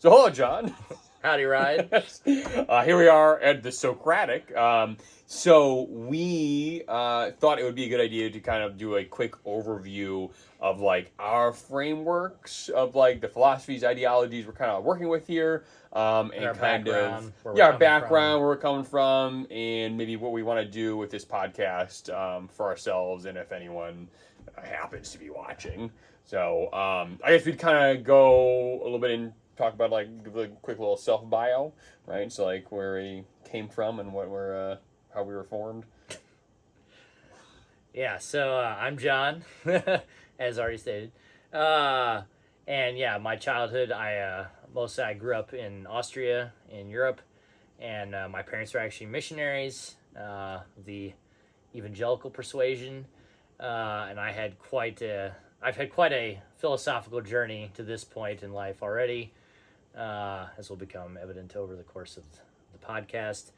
So hello, John. Howdy, Ryan. Here we are at the Socratic. So we thought it would be a good idea to kind of do a quick overview of like our frameworks of like the philosophies, ideologies we're kind of working with here, and our kind background, of where our we're coming background, from. where we're coming from, and maybe what we want to do with this podcast for ourselves, and if anyone happens to be watching. So I guess we'd kind of go a little bit and talk about like give a quick little self bio, right? So like where we came from and what we're how we were formed. Yeah, so I'm John, as already stated. And yeah, my childhood, I grew up in Austria, in Europe, and my parents were actually missionaries, the evangelical persuasion, and I've had quite a philosophical journey to this point in life already, as will become evident over the course of the podcast.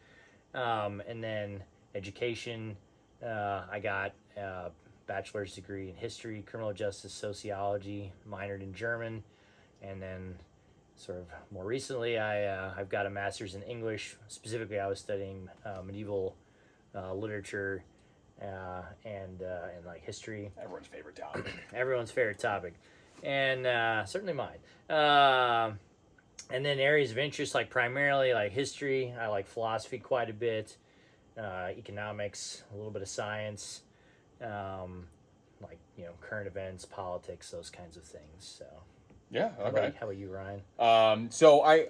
And then education, I got a bachelor's degree in history, criminal justice, sociology, minored in German, and then sort of more recently, I've got a master's in English. Specifically, I was studying medieval literature and like history. Everyone's favorite topic. Everyone's favorite topic, and certainly mine. And then areas of interest, like primarily like history. I like philosophy quite a bit, economics, a little bit of science, like current events, politics, those kinds of things. So Yeah. Okay. how about you, Ryan? So I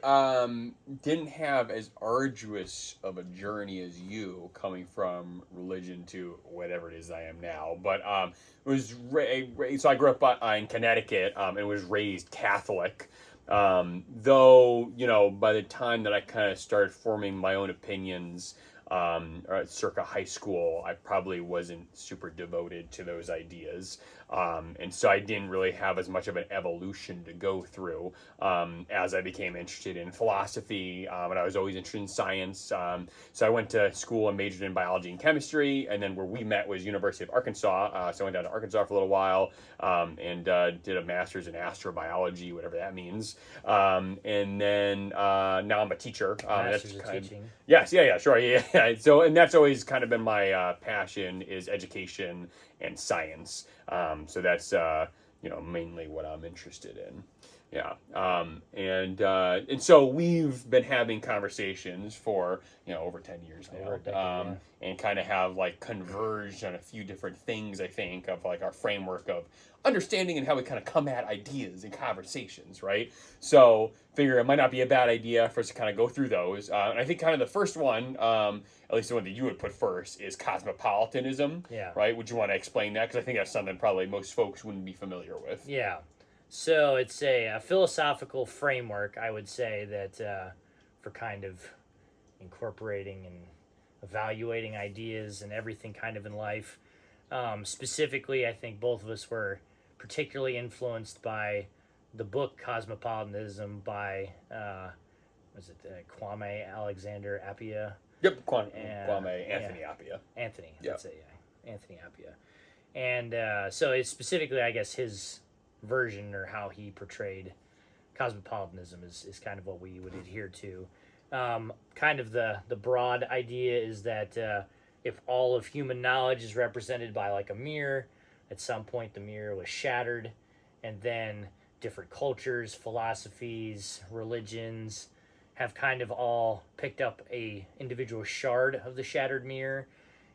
didn't have as arduous of a journey as you coming from religion to whatever it is I am now, but it was so I grew up in Connecticut and was raised Catholic. Though by the time that I kind of started forming my own opinions, or circa high school, I probably wasn't super devoted to those ideas. And so I didn't really have as much of an evolution to go through as I became interested in philosophy, and I was always interested in science. So I went to school and majored in biology and chemistry, and then where we met was University of Arkansas. So I went down to Arkansas for a little while and did a master's in astrobiology, whatever that means. And then now I'm a teacher. Masters of teaching. Yes, yeah, sure, yeah. So, and that's always kind of been my passion is education and science. So that's mainly what I'm interested in. Yeah. And so we've been having conversations for over 10 years now. Over a decade, and kind of have like converged on a few different things, I think, of like our framework of understanding and how we kind of come at ideas and conversations, right? So figure it might not be a bad idea for us to kind of go through those. And I think kind of the first one, at least the one that you would put first, is cosmopolitanism. Yeah. Right? Would you want to explain that? Because I think that's something probably most folks wouldn't be familiar with. Yeah. So it's a philosophical framework, I would say, that for kind of incorporating and evaluating ideas and everything kind of in life. Specifically, I think both of us were particularly influenced by the book Cosmopolitanism by, Kwame Alexander Appiah? Yep, Kwame Anthony Appiah. Anthony, Yep. that's it, yeah. Anthony Appiah. And so it's specifically, I guess, his version or how he portrayed cosmopolitanism is kind of what we would adhere to. Kind of the broad idea is that if all of human knowledge is represented by like a mirror, at some point the mirror was shattered, and then different cultures, philosophies, religions have kind of all picked up a individual shard of the shattered mirror.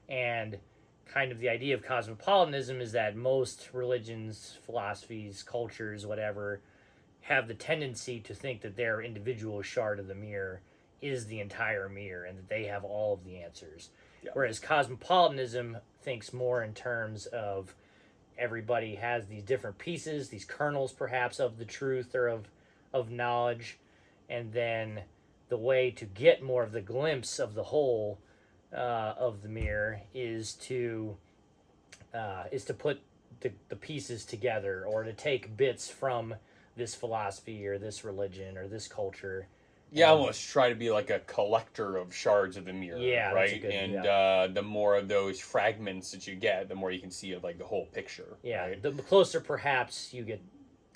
And kind of the idea of cosmopolitanism is that most religions, philosophies, cultures, whatever, have the tendency to think that their individual shard of the mirror is the entire mirror and that they have all of the answers. Yeah. Whereas cosmopolitanism thinks more in terms of everybody has these different pieces, these kernels perhaps of the truth or of knowledge, and then the way to get more of the glimpse of the whole of the mirror is to put the pieces together, or to take bits from this philosophy or this religion or this culture. Yeah, almost try to be like a collector of shards of the mirror, yeah, right? That's a good, and the more of those fragments that you get, the more you can see of like the whole picture. Yeah, right? The closer perhaps you get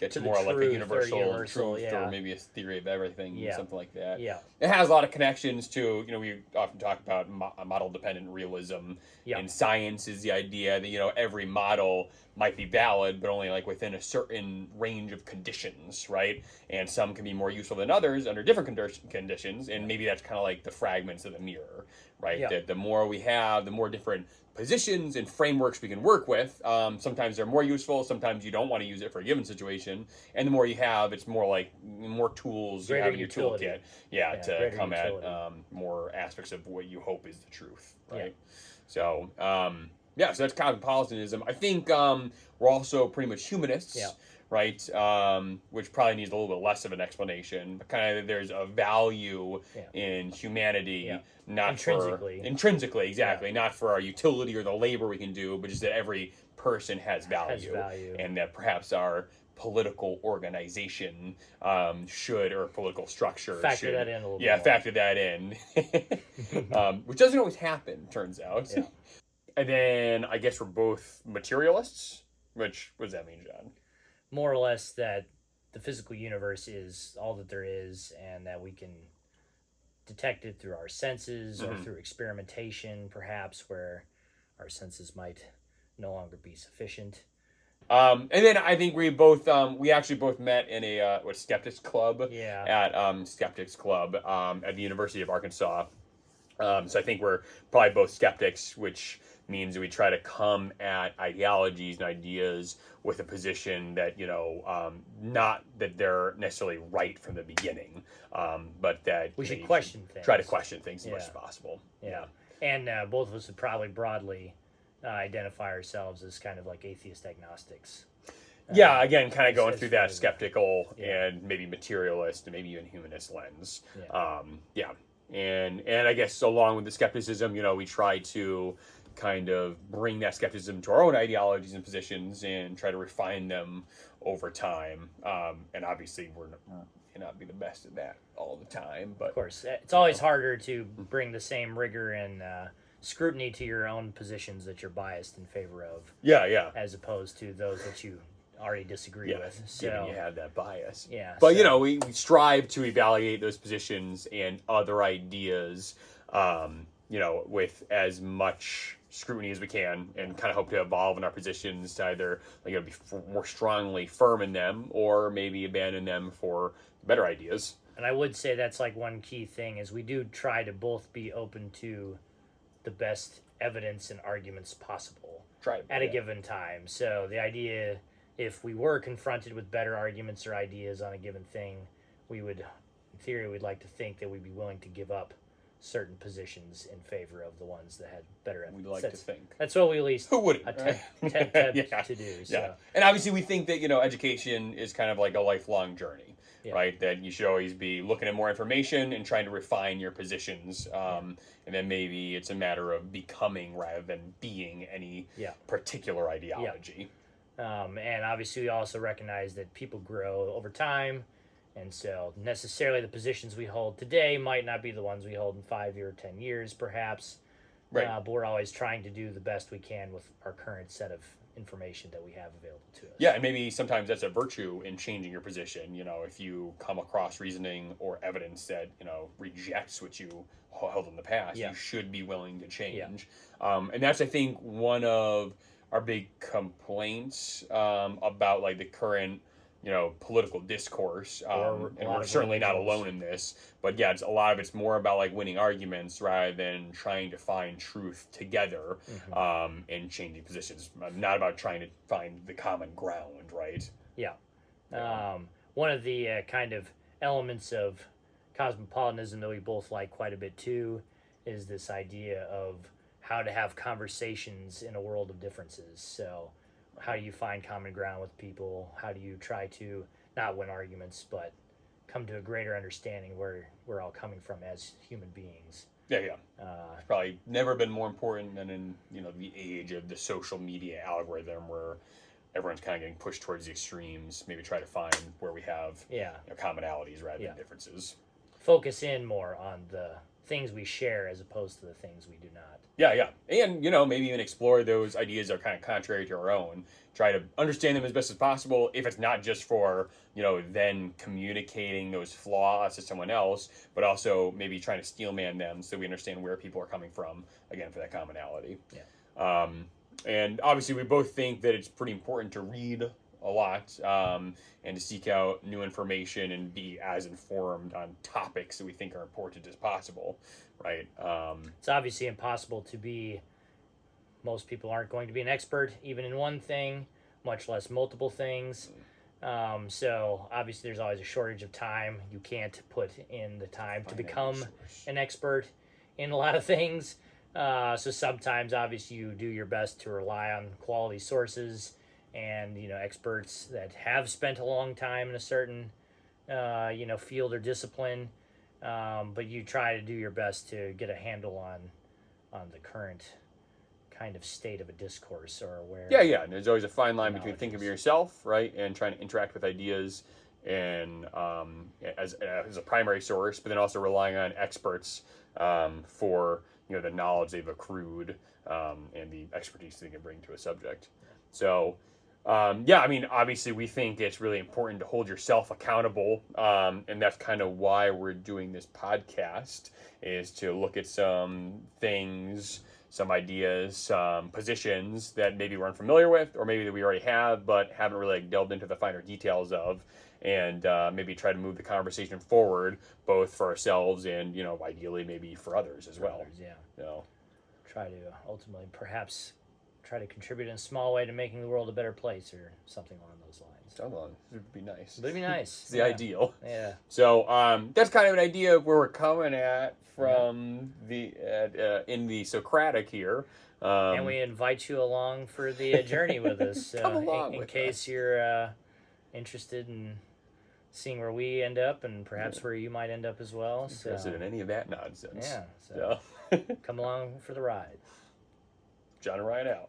get to the more like a truth or universal universal, truth, yeah. or maybe a theory of everything, Yeah. something like that. Yeah. It has a lot of connections to, we often talk about model-dependent realism. Yeah. In science is the idea that, every model might be valid, but only like within a certain range of conditions, right? And some can be more useful than others under different conditions, and maybe that's kind of like the fragments of the mirror, right? Yeah. That the more we have, the more different positions and frameworks we can work with. Sometimes they're more useful, sometimes you don't want to use it for a given situation, and the more you have, it's more like more tools you Greater have in your utility. toolkit, to greater come utility. at more aspects of what you hope is the truth, right? Yeah. So so that's cosmopolitanism. I think we're also pretty much humanists, Yeah. right? Which probably needs a little bit less of an explanation. But kind of there's a value in humanity, not intrinsically, exactly, not for our utility or the labor we can do, but just that every person has value, and that perhaps our political organization should, or political structure factor should that in a little bit more. factor that in, which doesn't always happen, turns out. Yeah. And then I guess we're both materialists, which, what does that mean, John? More or less that the physical universe is all that there is, and that we can detect it through our senses or through experimentation, perhaps, where our senses might no longer be sufficient. And then I think we actually both met in a Skeptics Club at Skeptics Club at the University of Arkansas. So I think we're probably both skeptics, which means we try to come at ideologies and ideas with a position that, not that they're necessarily right from the beginning, but that we should question things. Try to question things as much as possible. Yeah. And both of us would probably broadly identify ourselves as kind of like atheist agnostics. Again, kind of going through that skeptical and maybe materialist and maybe even humanist lens. And I guess along with the skepticism, we try to kind of bring that skepticism to our own ideologies and positions and try to refine them over time. And obviously, we cannot be the best at that all the time. But of course, it's always harder to bring the same rigor and scrutiny to your own positions that you're biased in favor of. As opposed to those that you already disagree with. Given you have that bias. But we strive to evaluate those positions and other ideas, with as much scrutiny as we can, and kind of hope to evolve in our positions to either be more strongly firm in them, or maybe abandon them for better ideas. And I would say that's like one key thing is we do try to both be open to the best evidence and arguments possible at a given time. So the idea, if we were confronted with better arguments or ideas on a given thing, we would, in theory, we'd like to think that we'd be willing to give up certain positions in favor of the ones that had better evidence. We'd like to think. That's what we at least Who wouldn't, attempt to do. So. And obviously we think that, education is kind of like a lifelong journey, right? That you should always be looking at more information and trying to refine your positions. And then maybe it's a matter of becoming rather than being any particular ideology. And obviously we also recognize that people grow over time, and so necessarily the positions we hold today might not be the ones we hold in 5 or 10 years, perhaps. But we're always trying to do the best we can with our current set of information that we have available to us. And maybe sometimes that's a virtue in changing your position. If you come across reasoning or evidence that, rejects what you held in the past, you should be willing to change. And that's, I think, one of our big complaints about the current political discourse, and we're certainly not alone in this, but it's a lot of it's more about winning arguments rather than trying to find truth together, and changing positions. Not about trying to find the common ground, right? One of the kind of elements of cosmopolitanism that we both like quite a bit too is this idea of how to have conversations in a world of differences. So how do you find common ground with people? How do you try to not win arguments, but come to a greater understanding where we're all coming from as human beings? It's probably never been more important than in the age of the social media algorithm, where everyone's kind of getting pushed towards the extremes. Maybe try to find where we have commonalities rather than differences. focus in more on the things we share as opposed to the things we do not. Yeah, yeah. And, maybe even explore those ideas that are kind of contrary to our own. Try to understand them as best as possible. If it's not just for, then communicating those flaws to someone else, but also maybe trying to steelman them so we understand where people are coming from, again, for that commonality. Yeah. And obviously, we both think that it's pretty important to read a lot and to seek out new information and be as informed on topics that we think are important as possible, right? It's obviously impossible to be, most people aren't going to be an expert even in one thing, much less multiple things. So obviously there's always a shortage of time. You can't put in the time to become an expert in a lot of things. So sometimes obviously you do your best to rely on quality sources and, experts that have spent a long time in a certain, field or discipline. But you try to do your best to get a handle on the current kind of state of a discourse or where. Yeah. And there's always a fine line between thinking of yourself, right, and trying to interact with ideas and as a primary source, but then also relying on experts for the knowledge they've accrued and the expertise they can bring to a subject. So. Obviously we think it's really important to hold yourself accountable, and that's kind of why we're doing this podcast, is to look at some things, some ideas, some positions that maybe we're unfamiliar with, or maybe that we already have, but haven't really delved into the finer details of, and maybe try to move the conversation forward, both for ourselves and, ideally maybe for others as well. Yeah. Try to ultimately perhaps try to contribute in a small way to making the world a better place or something along those lines. It would be nice. It would be nice. It's the ideal. Yeah. So that's kind of an idea of where we're coming at from in the Socratic here. And we invite you along for the journey with us. Come along in with case us. You're interested in seeing where we end up and perhaps where you might end up as well. Interested in any of that nonsense. Yeah. So come along for the ride. John and Ryan out.